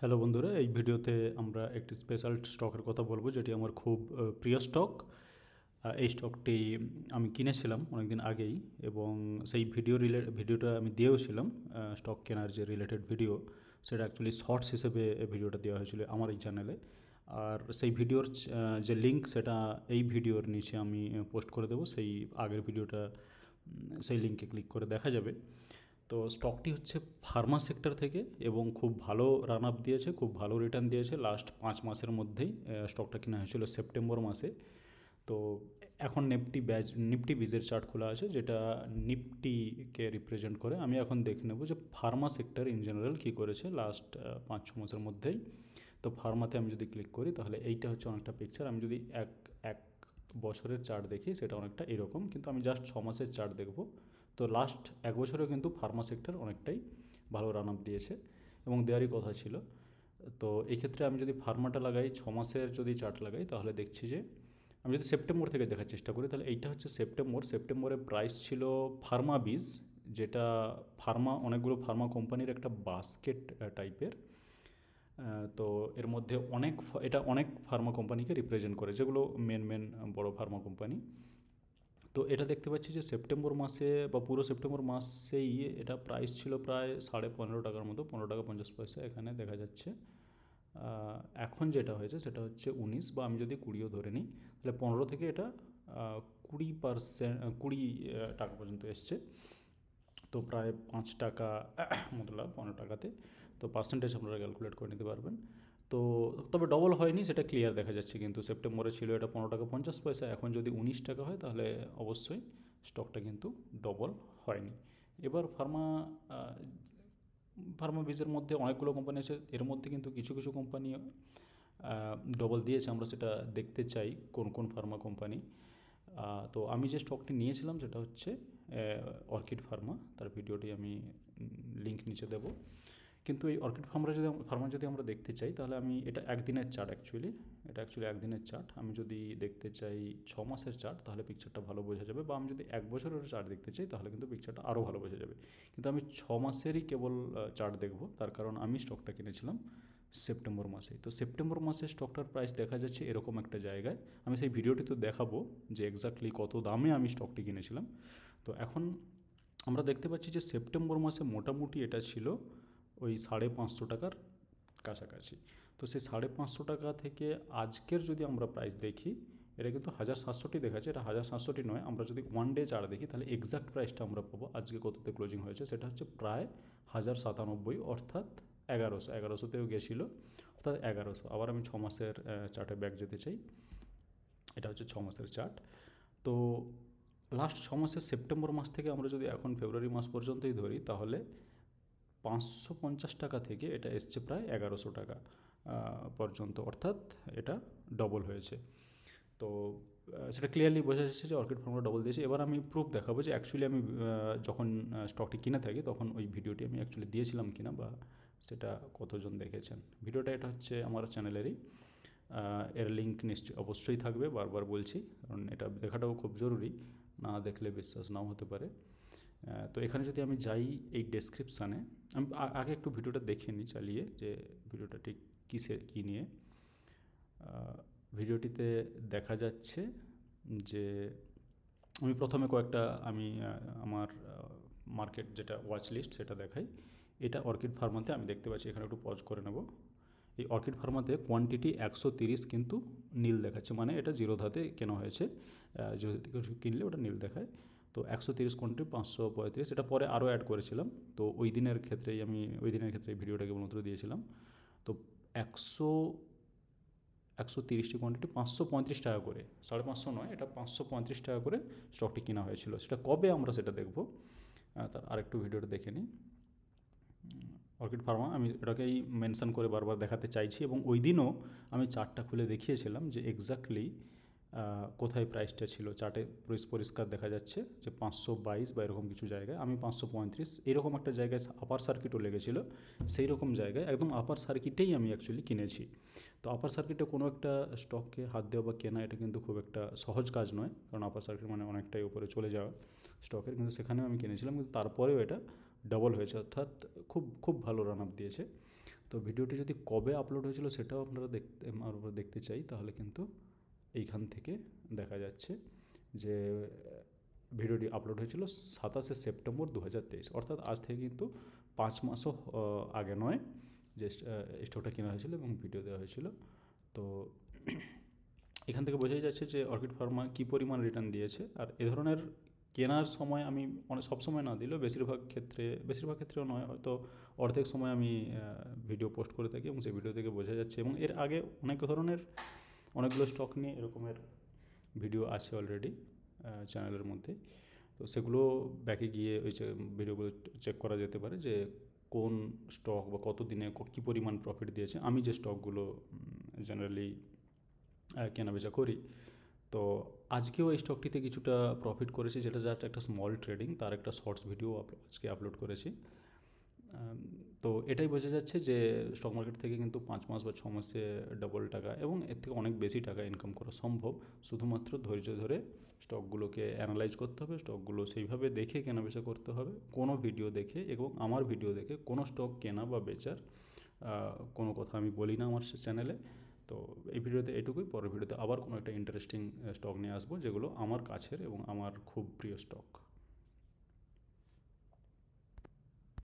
Hello বন্ধুরা, এই ভিডিওতে আমরা একটি স্পেশাল স্টকের কথা বলবো যেটি আমার খুব প্রিয় স্টক। এই স্টকটি আমি কিনেছিলাম অনেকদিন আগেই এবং সেই ভিডিওটা আমি দিয়েওছিলাম। স্টক কেনার যে রিলেটেড ভিডিও, সেটা অ্যাকচুয়ালি শর্টস হিসেবে ভিডিওটা দেওয়া হয়েছিল আমার এই চ্যানেলে। আর সেই ভিডিওর যে লিঙ্ক, সেটা এই ভিডিওর নিচে আমি পোস্ট করে দেবো। সেই আগের ভিডিওটা সেই লিঙ্কে ক্লিক করে দেখা যাবে। তো স্টকটি হচ্ছে ফার্মা সেক্টর থেকে এবং খুব ভালো রান আপ দিয়েছে, খুব ভালো রিটার্ন দিয়েছে লাস্ট 5 মাসের মধ্যেই। স্টকটা কেনা হয়েছিল সেপ্টেম্বর মাসে। তো এখন নিফটি বিজের চার্ট খোলা আছে, যেটা নিফটিকে রিপ্রেজেন্ট করে। আমি এখন দেখে নেব যে ফার্মা সেক্টর ইন জেনারেল কী করেছে লাস্ট 5-6 মাসের মধ্যেই। তো ফার্মাতে আমি যদি ক্লিক করি, তাহলে এইটা হচ্ছে অনেকটা পিকচার। আমি যদি এক এক বছরের চার্ট দেখি, সেটা অনেকটা এরকম, কিন্তু আমি জাস্ট 6 মাসের চার্ট দেখব। তো লাস্ট 1 বছরেও কিন্তু ফার্মা সেক্টর অনেকটাই ভালো রান আপ দিয়েছে এবং দেওয়ারই কথা ছিল। তো এই ক্ষেত্রে আমি যদি ফার্মাটা লাগাই, 6 মাসের যদি চার্ট লাগাই, তাহলে দেখছি যে আমি যদি সেপ্টেম্বর থেকে দেখার চেষ্টা করি, তাহলে এইটা হচ্ছে সেপ্টেম্বরে প্রাইস ছিল ফার্মা বীজ, যেটা অনেকগুলো ফার্মা কোম্পানির একটা বাস্কেট টাইপের। তো এর মধ্যে এটা অনেক ফার্মা কোম্পানিকে রিপ্রেজেন্ট করে, যেগুলো মেন বড় ফার্মা কোম্পানি। তো এটা দেখতে পাচ্ছি যে সেপ্টেম্বর মাসে বা পুরো সেপ্টেম্বর মাসেই এটা প্রাইস ছিল প্রায় 15.5 টাকার মতো, 15 টাকা 50 পয়সা এখানে দেখা যাচ্ছে। এখন যেটা হয়েছে সেটা হচ্ছে 19, বা আমি যদি 20ও ধরে নিই, তাহলে 15 থেকে এটা 20 টাকা পর্যন্ত এসছে। তো প্রায় 5 টাকা মতো লাভ 15 টাকাতে। তো পার্সেন্টেজ আপনারা ক্যালকুলেট করে নিতে পারবেন। তো তবে ডবল হয়নি, সেটা ক্লিয়ার দেখা যাচ্ছে। কিন্তু সেপ্টেম্বরে ছিল এটা 15 টাকা 50 পয়সা, এখন যদি 19 টাকা হয়, তাহলে অবশ্যই স্টকটা কিন্তু ডবল হয়নি। এবার ফার্মা বীজের মধ্যে অনেকগুলো কোম্পানি আছে, এর মধ্যে কিন্তু কিছু কিছু কোম্পানি ডবল দিয়েছে। আমরা সেটা দেখতে চাই কোন কোন ফার্মা কোম্পানি। তো আমি যে স্টকটি নিয়েছিলাম সেটা হচ্ছে অর্কিড ফার্মা। তার ভিডিওটি আমি লিঙ্ক নিচে দেব। কিন্তু এই অর্কিড ফার্মা যদি আমরা দেখতে চাই, তাহলে আমি এটা একদিনের চার্ট অ্যাকচুয়ালি একদিনের চার্ট। আমি যদি দেখতে চাই 6 মাসের চার্ট, তাহলে পিকচারটা ভালো বোঝা যাবে, বা আমি যদি 1 বছরের চার্ট দেখতে চাই, তাহলে কিন্তু পিকচারটা আরও ভালো বোঝা যাবে। কিন্তু আমি 6 মাসেরই কেবল চার্ট দেখব, তার কারণ আমি স্টকটা কিনেছিলাম সেপ্টেম্বর মাসে। তো সেপ্টেম্বর মাসে স্টকটার প্রাইস দেখা যাচ্ছে এরকম একটা জায়গায়। আমি সেই ভিডিওটি তো দেখাবো যে এক্স্যাক্টলি কত দামে আমি স্টকটি কিনেছিলাম। তো এখন আমরা দেখতে পাচ্ছি যে সেপ্টেম্বর মাসে মোটামুটি এটা ছিল ওই 550 টাকার কাছাকাছি। তো সেই 550 টাকা থেকে আজকের যদি আমরা প্রাইস দেখি, এটা কিন্তু 1700টি দেখাচ্ছে। এটা 1700টি নয়, আমরা যদি ওয়ান ডে চার্ট দেখি, তাহলে এক্স্যাক্ট প্রাইসটা আমরা পাবো আজকে কততে ক্লোজিং হয়েছে। সেটা হচ্ছে প্রায় 1097, অর্থাৎ 1100তেও গেছিলো, অর্থাৎ 1100। আবার আমি 6 মাসের চার্টে ব্যাক যেতে চাই। এটা হচ্ছে 6 মাসের চার্ট। তো লাস্ট 6 মাসের সেপ্টেম্বর মাস থেকে আমরা যদি এখন ফেব্রুয়ারি মাস পর্যন্তই ধরি, তাহলে 550 টাকা থেকে এটা এসছে প্রায় 1100 টাকা পর্যন্ত, অর্থাৎ এটা ডবল হয়েছে। তো সেটা ক্লিয়ারলি বোঝা যাচ্ছে যে অর্কিড ফার্মা ডবল দিয়েছে। এবার আমি প্রুফ দেখাবো যে অ্যাকচুয়ালি আমি যখন স্টকটি কিনে থাকি, তখন ওই ভিডিওটি আমি অ্যাকচুয়ালি দিয়েছিলাম কিনা, বা সেটা কতজন দেখেছেন। ভিডিওটা এটা হচ্ছে আমার চ্যানেলেরই। এর লিঙ্ক অবশ্যই থাকবে, বারবার বলছি, কারণ এটা দেখাটাও খুব জরুরি। না দেখলে বিশ্বাস নাও হতে পারে। তো এখানে যদি আমি যাই এই ডেসক্রিপশানে, আমি আগে একটু ভিডিওটা দেখে নিই চালিয়ে, যে ভিডিওটা ঠিক কী নিয়ে। ভিডিওটিতে দেখা যাচ্ছে যে আমি প্রথমে আমি আমার মার্কেট যেটা ওয়াচ লিস্ট সেটা দেখাই। এটা অর্কিড ফার্মাতে আমি দেখতে পাচ্ছি, এখানে একটু পজ করে নেব। এই অর্কিড ফার্মাতে কোয়ান্টিটি 130 কিন্তু নীল দেখাচ্ছে, মানে এটা জিরো ধাতে কেনা হয়েছে। জিরো থেকে কিনলে ওটা নীল দেখায়। তো 130 কোয়ান্টিটি 535, এটা পরে আরও অ্যাড করেছিলাম। তো ওই দিনের ক্ষেত্রে ভিডিওটা কেবলমাত্র দিয়েছিলাম। তো 130টি কোয়ান্টিটি 535 টাকা করে, 550 নয়, এটা 535 টাকা করে স্টকটি কেনা হয়েছিল। সেটা কবে আমরা সেটা দেখব, তার আরেকটু ভিডিওটা দেখে নিই। অর্কিড ফার্মা আমি এটাকেই মেনশন করে বারবার দেখাতে চাইছি, এবং ওই দিনও আমি চার্টটা খুলে দেখিয়েছিলাম যে এক্স্যাক্টলি কোথায় প্রাইসটা ছিল। চার্টে পরিষ্কার দেখা যাচ্ছে যে 522 বা এরকম কিছু জায়গায়, আমি 535 এরকম একটা জায়গায় আপার সার্কিটও লেগেছিল, সেই রকম জায়গায় একদম আপার সার্কিটেই আমি অ্যাকচুয়ালি কিনেছি। তো আপার সার্কিটে কোনো একটা স্টককে হাত দেওয়া বা কেনা, এটা কিন্তু খুব একটা সহজ কাজ নয়, কারণ আপার সার্কিট মানে অনেকটাই উপরে চলে যাওয়া স্টকের। কিন্তু সেখানেও আমি কিনেছিলাম, কিন্তু তারপরেও এটা ডবল হয়েছে, অর্থাৎ খুব খুব ভালো রান আপ দিয়েছে। তো ভিডিওটি যদি কবে আপলোড হয়েছিল সেটাও আপনারা দেখতে চাই, তাহলে কিন্তু এইখান থেকে দেখা যাচ্ছে যে ভিডিওটি আপলোড হয়েছিল 27শে সেপ্টেম্বর 2023, অর্থাৎ আজ থেকে কিন্তু 5 মাসও আগে নয় যে স্টকটা কেনা হয়েছিল এবং ভিডিও দেওয়া হয়েছিল। তো এখান থেকে বোঝাই যাচ্ছে যে অর্কিড ফার্মা কী পরিমাণ রিটার্ন দিয়েছে। আর এ ধরনের কেনার সময় আমি সবসময় না দিলেও বেশিরভাগ ক্ষেত্রেও নয়, হয়তো অর্ধেক সময় আমি ভিডিও পোস্ট করে থাকি এবং সেই ভিডিও থেকে বোঝা যাচ্ছে। এবং এর আগে অনেকগুলো স্টক নিয়ে এরকমের ভিডিও আছে অলরেডি চ্যানেলের মধ্যে। তো সেগুলো ব্যাকে গিয়ে ওই ভিডিওগুলো চেক করা যেতে পারে যে কোন স্টক বা কত দিনে কী পরিমাণ প্রফিট দিয়েছে। আমি যে স্টকগুলো জেনারেলি কেনাবেচা করি, তো আজকেও এই স্টকটিতে কিছুটা প্রফিট করেছি, যেটা জাস্ট একটা স্মল ট্রেডিং, তার একটা শর্টস ভিডিও আজকে আপলোড করেছি। তো এটাই বোঝা যাচ্ছে যে স্টক মার্কেট থেকে কিন্তু 5 মাস বা 6 মাসে ডবল টাকা এবং এর থেকে অনেক বেশি টাকা ইনকাম করা সম্ভব। শুধুমাত্র ধৈর্য ধরে স্টকগুলোকে অ্যানালাইজ করতে হবে, স্টকগুলো সেইভাবে দেখে কেনাবেচা করতে হবে। কোনো ভিডিও দেখে এবং আমার ভিডিও দেখে কোনো স্টক কেনা বা বেচার কোনো কথা আমি বলি না আমার চ্যানেলে। তো এই ভিডিওতে এটুকুই। পরের ভিডিওতে আবার কোনো একটা ইন্টারেস্টিং স্টক নিয়ে আসবো, যেগুলো আমার কাছের এবং আমার খুব প্রিয় স্টক।